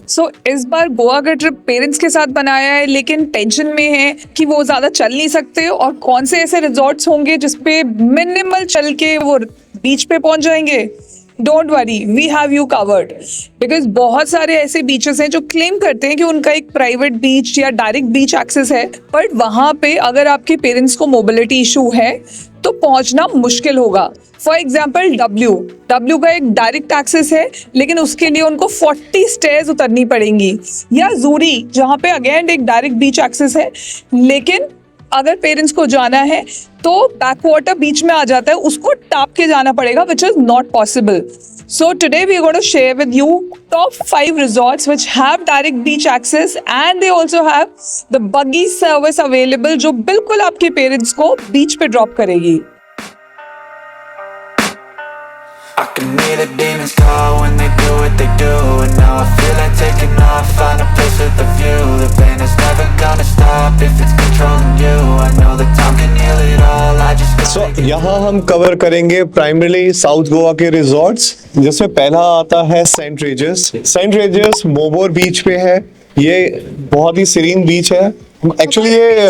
सो इस बार गोवा का trip parents के साथ बनाया है, लेकिन टेंशन में है कि वो ज़्यादा चल नहीं सकते और कौन से ऐसे रिजॉर्ट्स होंगे जिसपे मिनिमल चल के वो बीच पे पहुंच जाएंगे। Don't worry, we have you covered, because बहुत सारे ऐसे बीचेस हैं जो क्लेम करते हैं कि उनका एक प्राइवेट बीच या डायरेक्ट बीच एक्सेस है, बट वहाँ पे अगर आपके पेरेंट्स को मोबिलिटी इशू है तो पहुंचना मुश्किल होगा। फॉर एग्जाम्पल डब्ल्यू का एक डायरेक्ट एक्सेस है, लेकिन उसके लिए उनको 40 स्टेयर्स उतरनी पड़ेंगी। या जूरी, जहाँ पे अगेन एक डायरेक्ट बीच एक्सेस है, लेकिन अगर पेरेंट्स को जाना है तो बैकवाटर बीच में आ जाता है, उसको टाप के जाना पड़ेगा, which is not possible. So today we are going to share with you top 5 resorts which have direct beach access and they also have the buggy service available जो बिल्कुल आपके पेरेंट्स को बीच पे ड्रॉप करेगी। I can hear the demons call when they do what they do, and now I feel like taking off, find a place with a view. The pain is never gonna stop if it's controlling you. I know that time can heal it all, I just So, यहाँ हम cover करेंगे primarily south Goa के resorts, जिसमें पहला आता है Saint रेजिस। Saint रेजिस मोबोर बीच पे है। ये बहुत ही सीरीन बीच है। एक्चुअली ये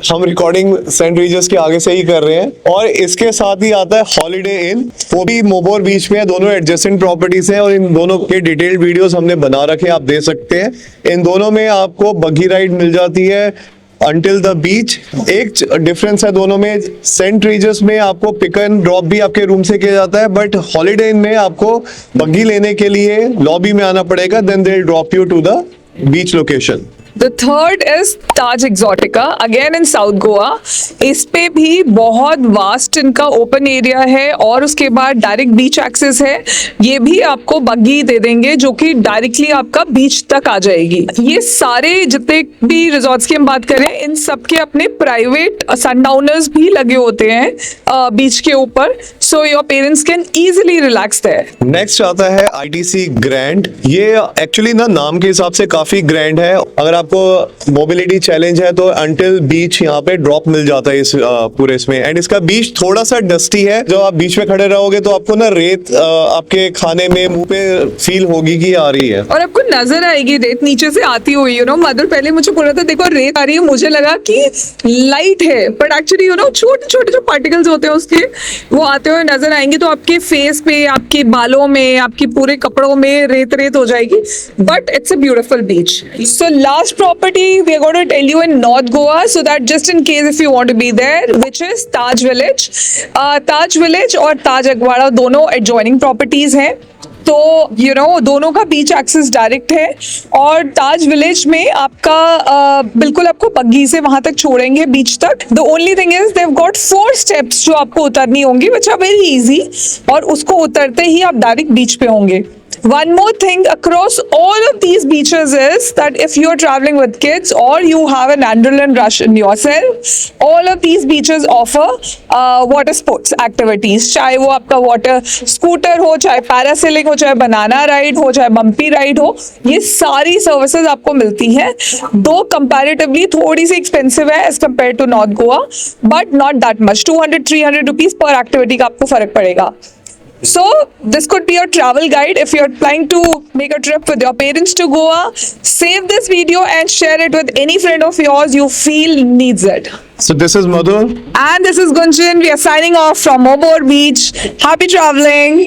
हम रिकॉर्डिंग सेंट रेजिस के आगे से ही कर रहे हैं, और इसके साथ ही आता है हॉलिडे इन, वो भी मोबोर बीच में है। दोनों एडजेसेंट प्रॉपर्टीज हैं और इन दोनों के डिटेल्ड वीडियोस हमने बना रखे हैं, आप देख सकते हैं। इन दोनों में आपको बग्गी राइड मिल जाती है अंटिल द बीच। एक डिफरेंस है दोनों में, सेंट रेजिस में आपको पिक एंड ड्रॉप भी आपके रूम से किया जाता है, बट हॉलिडे इन में आपको बग्गी लेने के लिए लॉबी में आना पड़ेगा, then they will drop you to the beach location. The third is Taj Exotica, again in South Goa. इस पे भी बहुत वास्ट इनका ओपन एरिया है और उसके बाद डायरेक्ट बीच एक्सेस है। ये भी आपको बग्गी दे देंगे जो कि डायरेक्टली आपका बीच तक आ जाएगी। ये सारे जितने भी रिजॉर्ट्स की हम बात करें, इन सब के अपने प्राइवेट सनडाउनर्स भी लगे होते हैं बीच के ऊपर, so your parents can easily relax there. Next आता है ITC ग्रैंड। ये एक्चुअली ना नाम के हिसाब से काफी ग्रैंड है। अगर आपको मोबिलिटी चैलेंज है तो अंटिल बीच यहाँ पे ड्रॉप मिल जाता है इस पूरे इसमें। एंड इसका बीच थोड़ा सा डस्टी है, जब आप बीच में खड़े रहोगे तो आपको ना रेत आपके खाने में मुंह पे फील होगी कि आ रही है, और आपको नजर आएगी रेत नीचे से आती हुई। यू नो, मदर पहले मुझे बोल रहा था देखो रेत आ रही है, मुझे लगा कि लाइट है, बट एक्चुअली यू नो छोटे छोटे जो पार्टिकल्स होते हैं उसके, वो आते हुए नजर आएंगे। तो आपके फेस पे, आपके बालों में, आपके पूरे कपड़ों में रेत रेत हो जाएगी, but it's a beautiful beach. So last property we are going to tell you in North Goa, so that just in case if you want to be there, which is Taj Village. Taj Village और ताज अगवाड़ा दोनों adjoining properties हैं, तो you know दोनों का बीच access direct है। और ताज village में आपका बिल्कुल आपको बग्गी से वहां तक छोड़ेंगे बीच तक। The only thing is they've got 4 steps जो आपको उतरनी होंगी, विच आर वेरी इजी, और उसको उतरते ही आप डायरेक्ट बीच पे होंगे। One more thing across all of these beaches is that if you're traveling with kids or you have an adrenaline rush in yourself, all of these beaches offer water sports activities. चाहे वो आपका water scooter हो, चाहे parasailing हो, चाहे banana ride हो, चाहे bumpy ride हो, ये सारी सर्विसेज आपको मिलती हैं। दो कंपैरेटिवली थोड़ी सी एक्सपेंसिव है as compared to north Goa, but not that much. 200-300 rupees पर एक्टिविटी का आपको फर्क पड़ेगा। So this could be your travel guide if you're planning to make a trip with your parents to Goa. Save this video and share it with any friend of yours you feel needs it. So this is Madhur And this is Gunjan. We are signing off from Mobour Beach. Happy traveling.